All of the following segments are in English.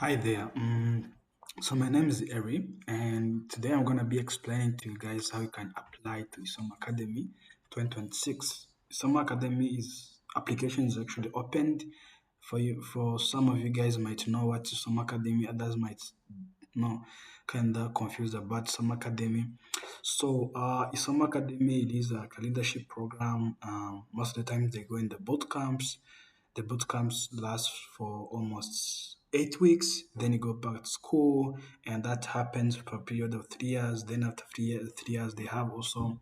Hi there. So my name is Eri, and today I'm gonna be explaining to you guys how you can apply to Isomo Academy 2026. Isomo Academy is application is actually opened for you. For some of you guys might know what Isomo Academy, others might know kind of confused about Isomo Academy. So Isomo Academy it is like a leadership program. Most of the time they go in the boot camps. The boot camps last for almost 8 weeks. Then you go back to school, and that happens for a period of 3 years. Then after 3 years, they have also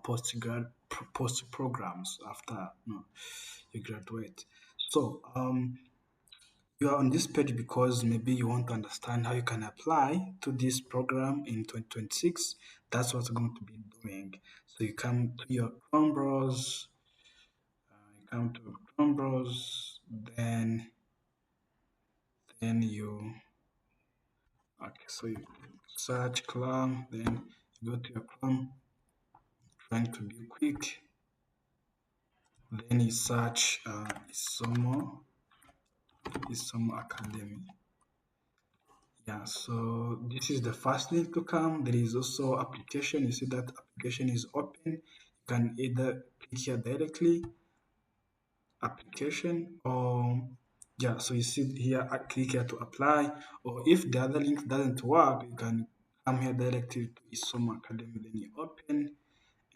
post programs after you graduate. So you are on this page because maybe you want to understand how you can apply to this program in 2026. That's what we're going to be doing. So you come to your Chrome browser, you come to Chrome browser, then you okay, so you search Chrome, then you go to your Chrome, trying to be quick, then you search Isomo Academy. Yeah, so this is the first link to come. There is also application. You see that application is open. You can either click here directly, application, or yeah, so you see here, click here to apply. Or if the other link doesn't work, you can come here directly to Isomo Academy. Then you open,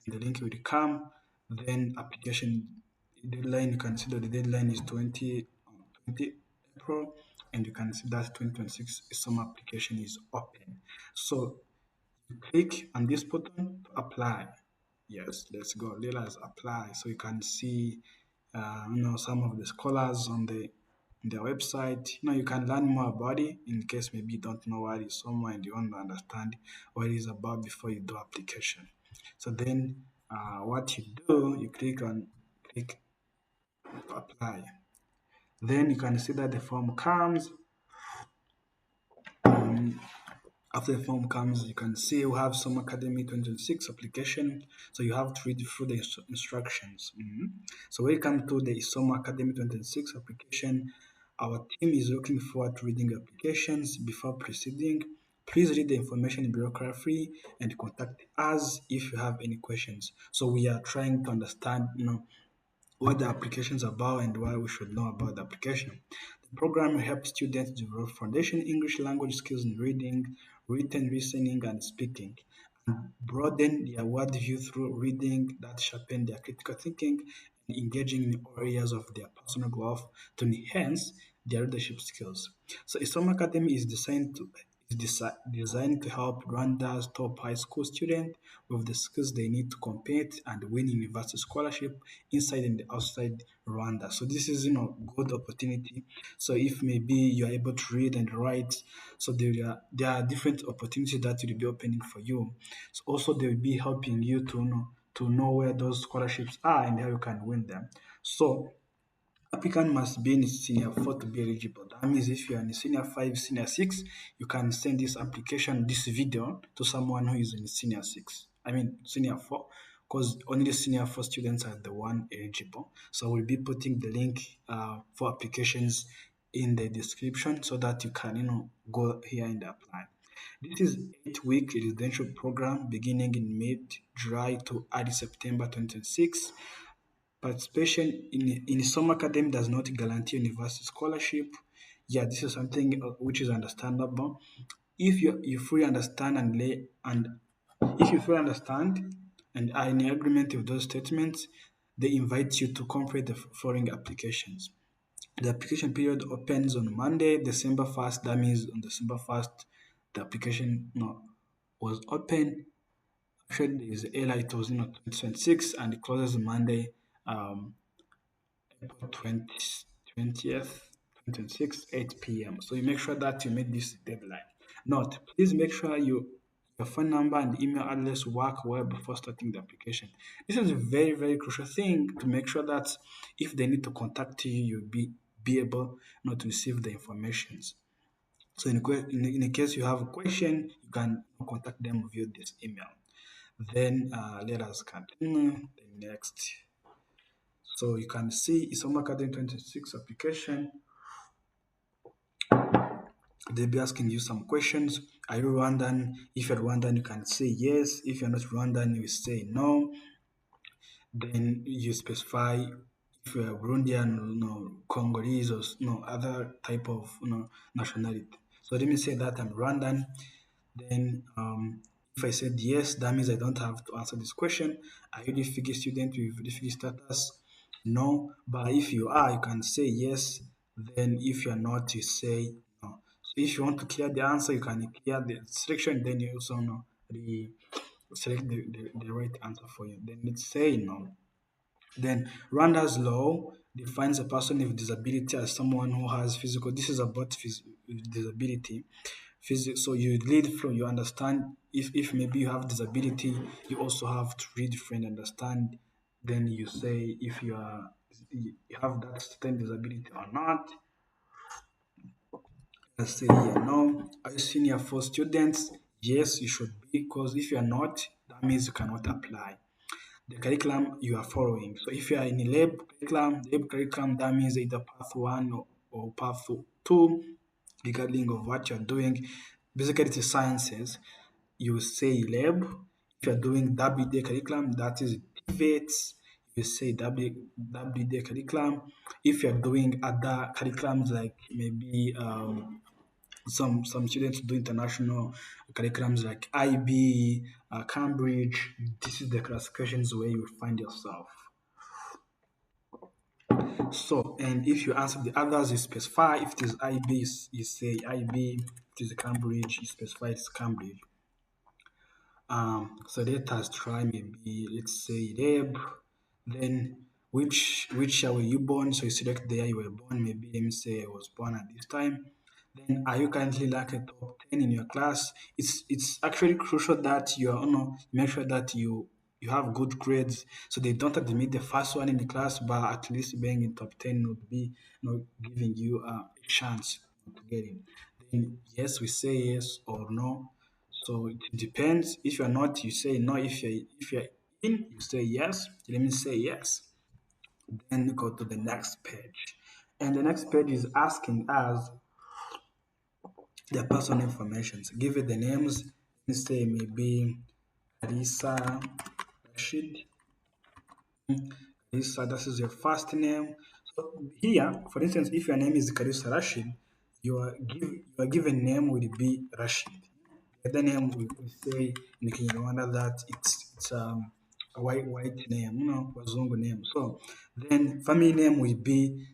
and the link will come. Then application deadline. You can see that the deadline is 20 April, and you can see that 2026 summer application is open. So you click on this button to apply. Yes, let's go. Let us apply. So you can see, some of the scholars on their website. You can learn more about it in case maybe you don't know what is somewhere and you want to understand what it is about before you do application. So then, what you do, you click to apply. Then you can see that the form comes. Um, After the form comes, you can see we have some Academy 2026 application. So you have to read through the instructions. So welcome to the Isomo Academy 2026 application. Our team is looking forward to reading applications. Before proceeding, please read the information in bibliography and contact us if you have any questions. So we are trying to understand, what the application is about and why we should know about the application. The program helps students develop foundation English language skills in reading, written, listening, and speaking, and broaden their worldview through reading that sharpen their critical thinking and engaging in all areas of their personal growth to enhance their leadership skills. So, Isomo Academy is designed to help Rwanda's top high school students with the skills they need to compete and win university scholarship inside and outside Rwanda. So this is good opportunity. So if maybe you are able to read and write, so there are different opportunities that will be opening for you. So also they will be helping you to know where those scholarships are and how you can win them. So applicant must be in senior 4 to be eligible. That means if you are in senior 5, senior 6, you can send this video to someone who is in senior 6. I mean senior 4, because only the senior 4 students are the one eligible. So we'll be putting the link for applications in the description so that you can go here and apply. This is 8-week residential program beginning in mid-July to early September 2026. Participation in some academy does not guarantee university scholarship. Yeah, this is something which is understandable. If you fully understand and if you fully understand and are in agreement with those statements, they invite you to complete the following applications. The application period opens on Monday, December 1st. That means on December 1st, the application was open. Actually, there is airline it was 2026 and it closes Monday, um, April 20th, 2026, 8 p.m. So you make sure that you meet this deadline. Note, please make sure your phone number and email address work well before starting the application. This is a very, very crucial thing to make sure that if they need to contact you, you'll be able not to receive the information. So in case you have a question, you can contact them via this email. Then let us continue the next. So you can see Isomo Academy 26 application. They'll be asking you some questions. Are you Rwandan? If you're Rwandan, you can say yes. If you're not Rwandan, you say no. Then you specify if you're Burundian, Congolese, or other type of nationality. So let me say that I'm Rwandan. Then if I said yes, that means I don't have to answer this question. Are you refugee student with refugee status? No. But if you are, you can say yes. Then if you're not, you say no. So if you want to clear the answer, you can clear the selection. Then you also know select the right answer for you. Then let's say no. Then Rwanda's law defines a person with disability as someone who has physical. This is about disability. So you lead from you understand if maybe you have disability, you also have to read friend understand. Then you say if you have that certain disability or not. I say yeah, no. Are you senior for students? Yes, you should be because if you are not, that means you cannot apply the curriculum you are following. So if you are in a lab curriculum, that means either path one or path two, regarding of what you're doing. Basically, it's sciences. You say lab. If you're doing WD curriculum, that is TVETs. You say WD curriculum. If you're doing other curriculums like maybe some students do international curriculums like IB, Cambridge. This is the classifications where you find yourself. So, and if you answer the others, you specify. If it is IB, you say IB. If it is Cambridge, you specify it's Cambridge. So let us try maybe let's say Reb. Then which year were you born? So you select the year you were born. Maybe let me say I was born at this time. Then are you currently like a top 10 in your class? It's actually crucial that make sure that you have good grades so they don't admit the first one in the class, but at least being in top 10 would be giving you a chance to get in. Then yes, we say yes or no. So it depends. If you're not, you say no. If you're in, you say yes. Let me say yes. Then go to the next page. And the next page is asking us their personal information. So give it the names. Let's say maybe Carissa Rashid. Carissa, this is your first name. So here, for instance, if your name is Carissa Rashid, your given name will be Rashid. The other name we say in Kinyarwanda that it's a white name, Wazungu name. So then family name will be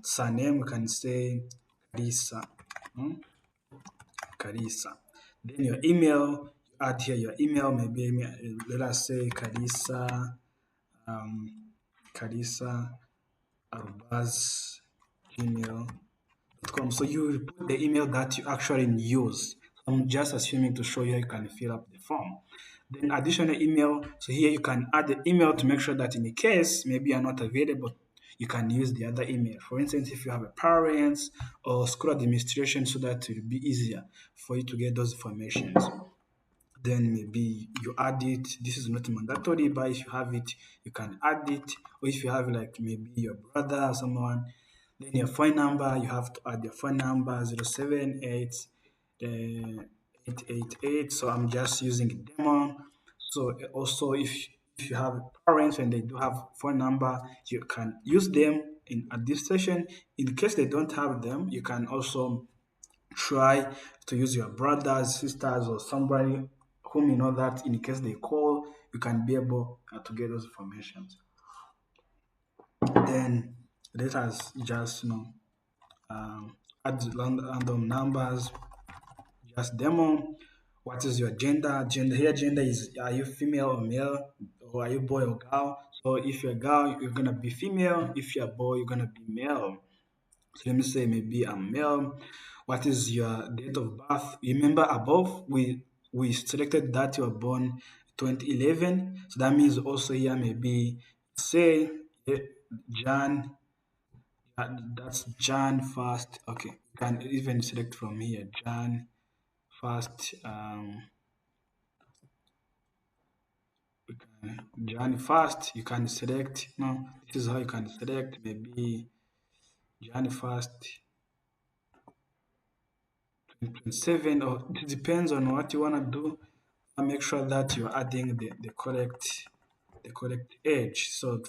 surname. We can say Carissa. Hmm? Carissa. Then your email, you add here your email, maybe let us say um, Carissa Arbaz gmail.com. So you put the email that you actually use. I'm just assuming to show you how you can fill up the form. Then additional email. So here you can add the email to make sure that in the case maybe you're not available, you can use the other email. For instance, if you have a parents or school administration, so that it will be easier for you to get those informations. Then maybe you add it. This is not mandatory, but if you have it, you can add it. Or if you have like maybe your brother or someone, then your phone number, you have to add your phone number 078 888. So I'm just using a demo. So also if you have parents and they do have phone number, you can use them in at this session. In case they don't have them, you can also try to use your brothers, sisters, or somebody whom you know that in case they call, you can be able to get those information. Then let us just add random numbers, just demo. What is your gender? Gender is are you female or male, or are you boy or girl? So if you're a girl, you're gonna be female. If you're a boy, you're gonna be male. So let me say maybe I'm male. What is your date of birth? Remember above we selected that you were born 2011. So that means also here maybe say Jan. That's Jan first. Okay, you can even select from here Jan first. Jan first. You can select. No, this is how you can select maybe Jan first. 27, or it depends on what you want to do. And make sure that you're adding the correct age. So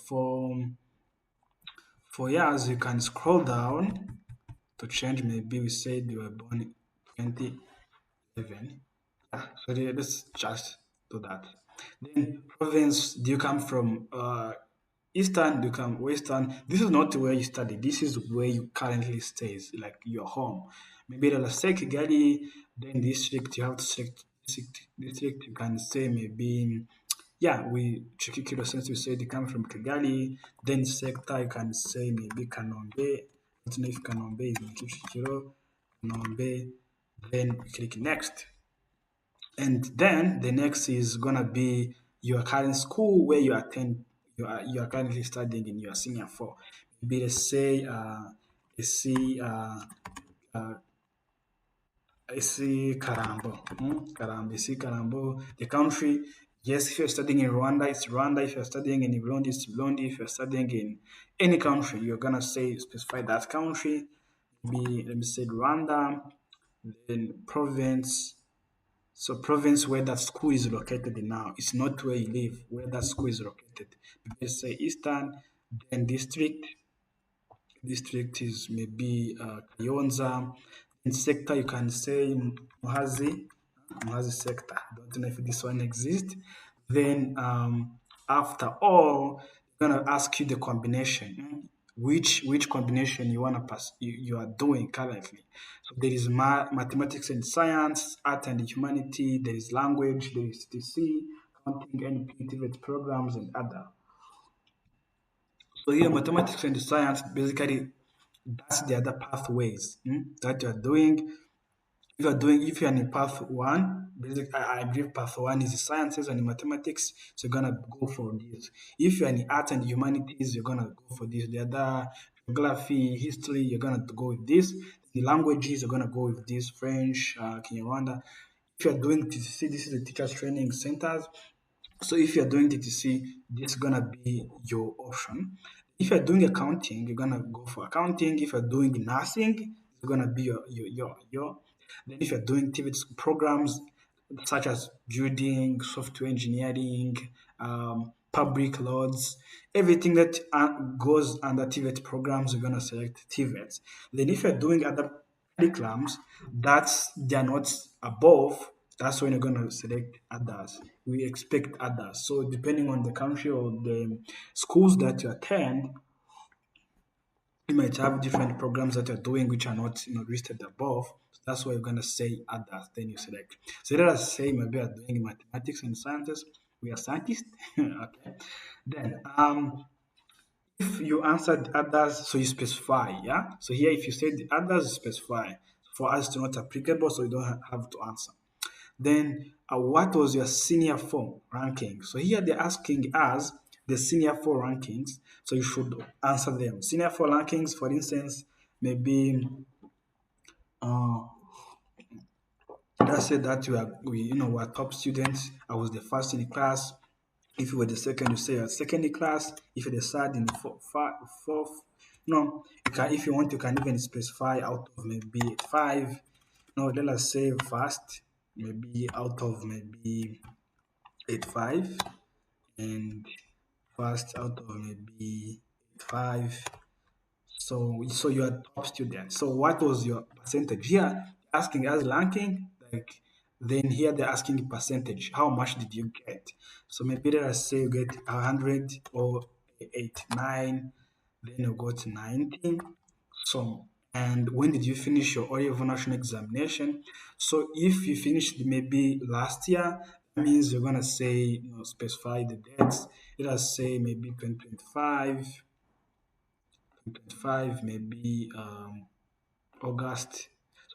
for years, you can scroll down to change. Maybe we said you were born in 2011. Yeah, so let's just do that. Then province, do you come from Eastern, do you come Western? This is not where you study. This is where you currently stay, like your home. Maybe the say Kigali, then district, you have to select district, you can say maybe, yeah, we Chikikiro, since we said you come from Kigali, then sector, you can say maybe Kanombe. I don't know if Kanombe is in Kicukiro, Kanombe, then click next. And then the next is gonna be your current school where you attend. You are currently studying in your senior four. Maybe let's say Karambo. Karambo. You see Karambo. The country. Yes, if you're studying in Rwanda, it's Rwanda. If you're studying in Burundi, it's Burundi. If you're studying in any country, you're gonna say specify that country. Maybe let me say Rwanda, then province. So province where that school is located in now. It's not where you live, where that school is located. Let's say Eastern, then district is maybe Kayonza. In sector, you can say Muhazi sector. Don't know if this one exists. Then after all, I'm gonna ask you the combination. Which combination you wanna pass you are doing currently. So there is mathematics and science, art and humanity. There is language. There is TC, counting and creative programs and other. So here, mathematics and science, basically, that's the other pathways that you're doing. If you're in path one, basically, I believe path one is the sciences and the mathematics, so you're gonna go for this. If you're in art and humanities, you're gonna go for this. The other geography, history, you're gonna go with this. The languages, you're gonna go with this, French, Kinyarwanda. If you're doing TCC, this is the teachers training centers. So if you're doing DTC, this is gonna be your option. If you're doing accounting, you're gonna go for accounting. If you're doing nursing, it's gonna be your. Then if you're doing TVET programs such as building, software engineering, public laws, everything that goes under TVET programs, you're gonna select TVET. Then if you're doing other curriculums that's they're not above, that's when you're gonna select others. We expect others. So depending on the country or the schools that you attend, you might have different programs that you're doing which are not listed above. So that's why you're gonna say others. Then you select. So let us say maybe you're doing mathematics and sciences. We are scientists. Okay. Then if you answered others, so you specify, yeah. So here, if you say the others, you specify. For us, it's not applicable, so you don't have to answer. Then, what was your senior four ranking? So here they're asking us the senior four rankings, so you should answer them. Senior four rankings, for instance, maybe uh, let's say that we are top students. I was the first in the class. If you were the second, you say you're second in class. If you're the third in the fourth, no, if you want, you can even specify out of maybe five. No, let us say first, maybe out of maybe 8.5, and first out of maybe 8.5. So you are top student. So what was your percentage? Here asking us ranking, like then here they're asking percentage. How much did you get? So maybe let us say you get 100 or 89, then you got 90. So and when did you finish your O-level national examination? So if you finished maybe last year, that means you're gonna say specify the dates. Let us say maybe 2025, maybe August.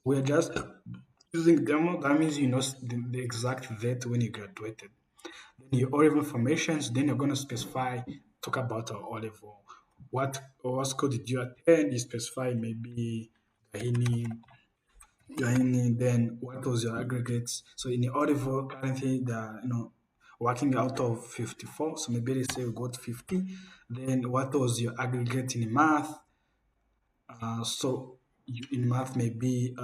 We're just using demo. That means you know the exact date when you graduated. Then your O-level informations. Then you're gonna specify. Talk about our O-level. What school did you attend? You specify maybe Gahini, then what was your aggregates? So in the O-level, currently working out of 54. So maybe let's say you got 50. Then what was your aggregate in math? So in math maybe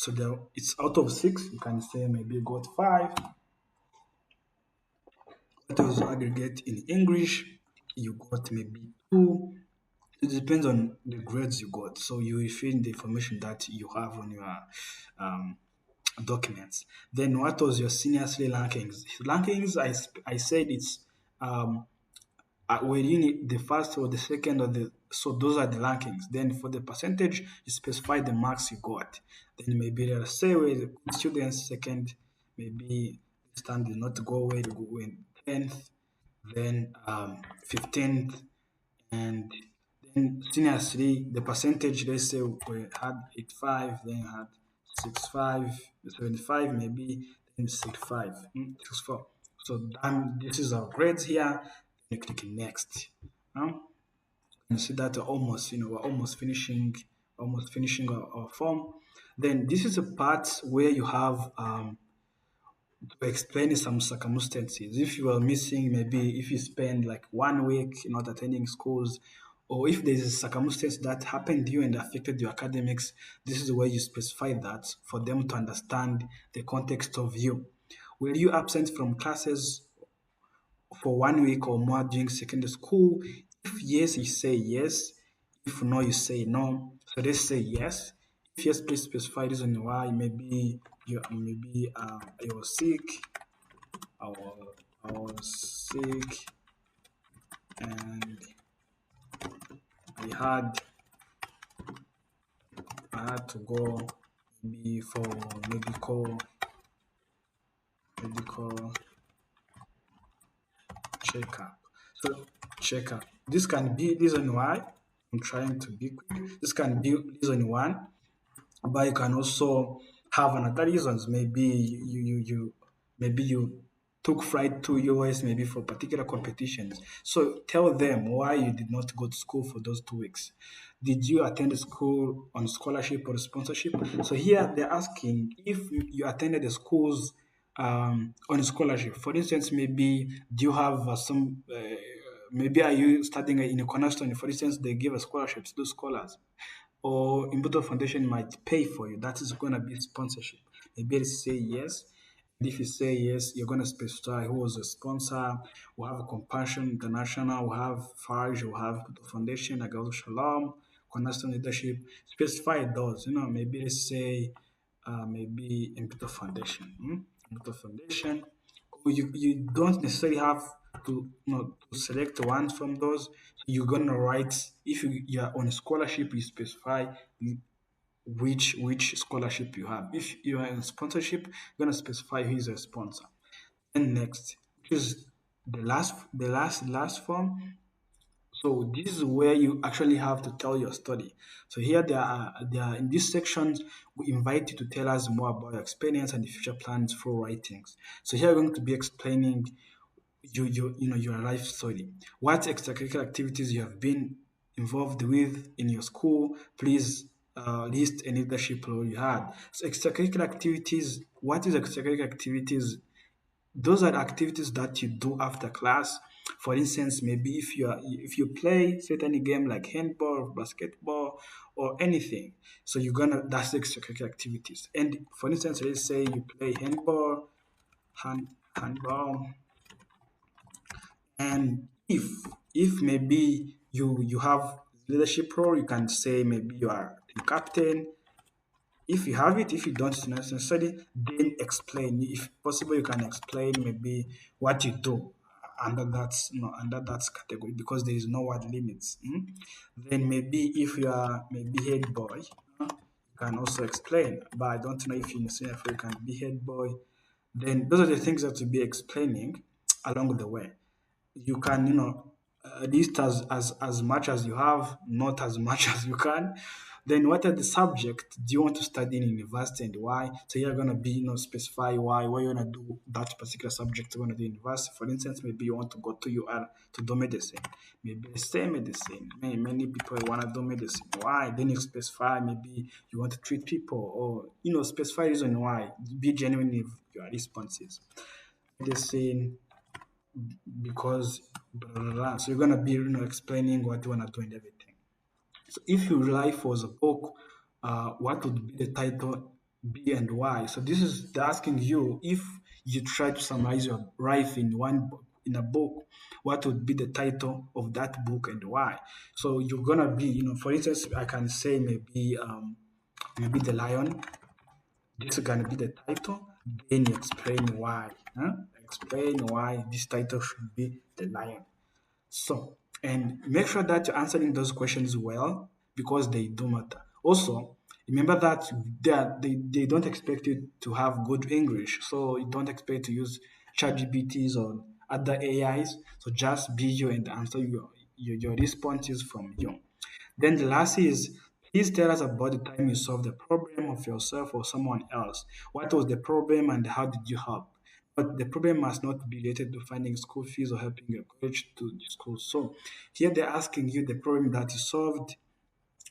So it's out of six. You can say maybe you got five. What else you aggregate in English? You got maybe two. It depends on the grades you got. So you will fill in the information that you have on your um, documents. Then what was your senior three rankings? Rankings, I said it's where you need the first or the second or the so those are the rankings. Then for the percentage, you specify the marks you got. Then maybe they'll say where the good students second, maybe this time did not go where to go in 10th, then 15th, and then senior three, the percentage, let's say we had 85, then had 65, 75, maybe then 65, 64. So this is our grades here. Then you click next. Now you see that we're almost finishing our form. Then this is a part where you have to explain some circumstances. If you are missing, maybe if you spend like 1 week not attending schools, or if there is a circumstance that happened to you and affected your academics, this is where you specify that for them to understand the context of you. Were you absent from classes for 1 week or more during secondary school? If yes, you say yes. If no, you say no. So let's say yes. If yes, please specify reason why. Maybe you were sick. I was sick and I had I had to go maybe for medical checkup. So checkup. This can be reason why. I'm trying to be quick. This can be reason one, but you can also have another reasons. Maybe you took flight to US maybe for particular competitions. So tell them why you did not go to school for those 2 weeks. Did you attend school on scholarship or sponsorship? So here they're asking if you attended the schools on a scholarship. For instance, maybe do you have some maybe are you studying in a cornerstone? For instance, they give a scholarship to those scholars, or Imbuto Foundation might pay for you. That is going to be sponsorship. Maybe you say yes. And if you say yes, you're going to specify who was a sponsor. We have Compassion International, we have Farge, we have Imbuto Foundation, Agalu Shalom, Cornerstone Leadership. Specify those. Maybe let's say maybe Imbuto Foundation. Imbuto Foundation. You don't necessarily have to select one from those. You're gonna write if you're on a scholarship, you specify which scholarship you have. If you are in sponsorship, you're gonna specify who is a sponsor. And next, which is the last form. So this is where you actually have to tell your story. So here there are in this section we invite you to tell us more about your experience and the future plans for writings. So here we're going to be explaining your life story. What extracurricular activities you have been involved with in your school? Please list any leadership role you had. So extracurricular activities. What is extracurricular activities? Those are activities that you do after class. For instance, maybe if you play certain game like handball, basketball, or anything, so that's extracurricular activities. And for instance, let's say you play handball, and if maybe you have leadership role, you can say maybe you are the captain. If you have it, if you don't necessarily, then explain. If possible, you can explain maybe what you do under that category because there is no word limits. Then maybe if you are maybe head boy, you can also explain. But I don't know if in Singapore you can be head boy. Then those are the things that you'll be explaining along the way. You can list as much as you have, not as much as you can. Then what are the subject do you want to study in university and why? So you're gonna be specify why you wanna do that particular subject you wanna do in university. For instance, maybe you want to go to UR to do medicine, maybe say medicine. Many people wanna do medicine. Why? Then you specify maybe you want to treat people, or specify reason why. Be genuine with your responses. Medicine because blah, blah, blah. So you're gonna be explaining what you wanna do and everything. So if your life was a book, what would be the title B and Y. So this is they're asking you if you try to summarize your life in one book, in a book, what would be the title of that book and why? So you're gonna be, for instance, I can say maybe the lion. This is gonna be the title. Then you explain why. Huh? Explain why this title should be the lion. So, and make sure that you're answering those questions well because they do matter. Also, remember that they don't expect you to have good English. So, you don't expect to use ChatGPTs or other AIs. So, just be you and answer your responses from you. Then the last is please tell us about the time you solved the problem of yourself or someone else. What was the problem and how did you help? But the problem must not be related to finding school fees or helping your college to school. So here they're asking you the problem that you solved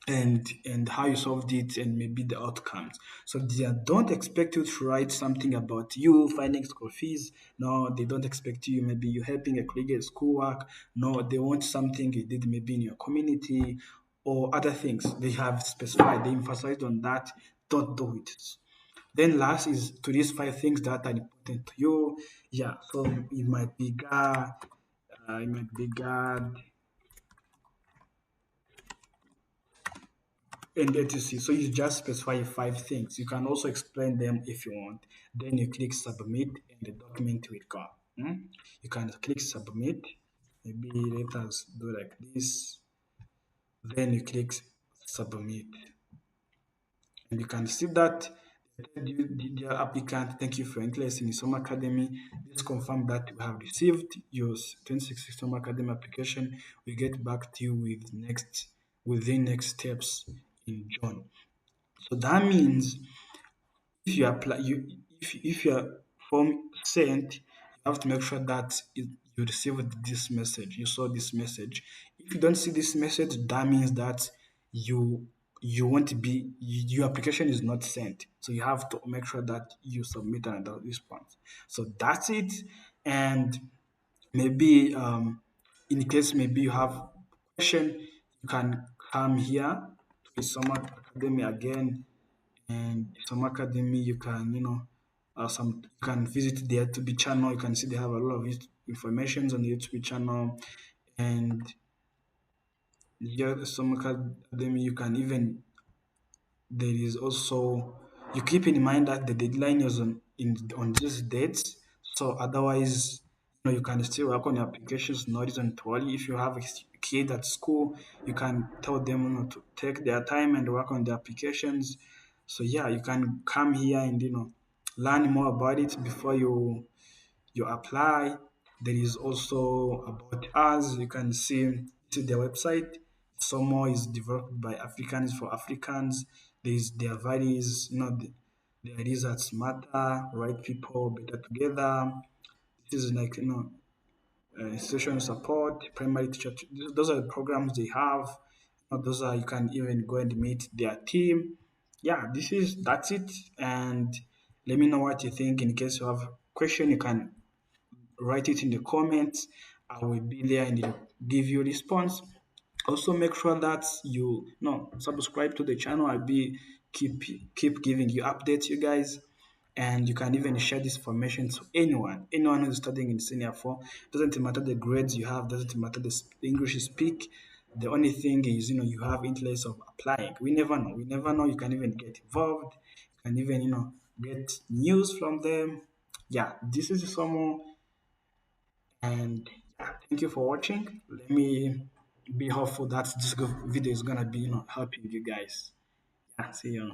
and how you solved it and maybe the outcomes. So they don't expect you to write something about you finding school fees. No, they don't expect you maybe you helping a colleague at schoolwork. No, they want something you did maybe in your community or other things. They have specified, they emphasized on that. Don't do it. Then last is to these five things that are important to you. Yeah, so it might be God, and etc. So you just specify five things. You can also explain them if you want. Then you click submit and the document will come. You can click submit. Maybe let us do like this. Then you click submit. And you can see that dear applicant, thank you for your interest in Isomo Academy. Please confirm that you have received your 26 Isomo Academy application. We get back to you within next steps in June. So that means if you apply you if your form sent, you have to make sure that you received this message, you saw this message. If you don't see this message, that means that you want to be your application is not sent. So you have to make sure that you submit another response. So that's it. And maybe in case maybe you have question, you can come here to Summer Academy again, and some academy you can some you can visit their YouTube channel. You can see they have a lot of information on the YouTube channel, and here some academy you can even there is also you keep in mind that the deadline is on these dates. So otherwise, you can still work on your applications. No reason to worry. If you have a kid at school, you can tell them to take their time and work on the applications. So yeah, you can come here and learn more about it before you apply. There is also about us. You can see their website. Somo is developed by Africans for Africans. Their values, their results matter, right people better together. This is like institutional support, primary teacher. Those are the programs they have. Those are you can even go and meet their team. Yeah, that's it. And let me know what you think. In case you have question, you can write it in the comments. I will be there and give you a response. Also, make sure that you no subscribe to the channel. I'll be keep giving you updates, you guys, and you can even share this information to anyone who's studying in senior four. Doesn't matter the grades you have. Doesn't matter the English you speak. The only thing is, you have interest of applying. We never know. We never know. You can even get involved. You can even, get news from them. Yeah, this is someone and yeah, thank you for watching. Let me be hopeful that this video is gonna be, helping you guys. Yeah, see you.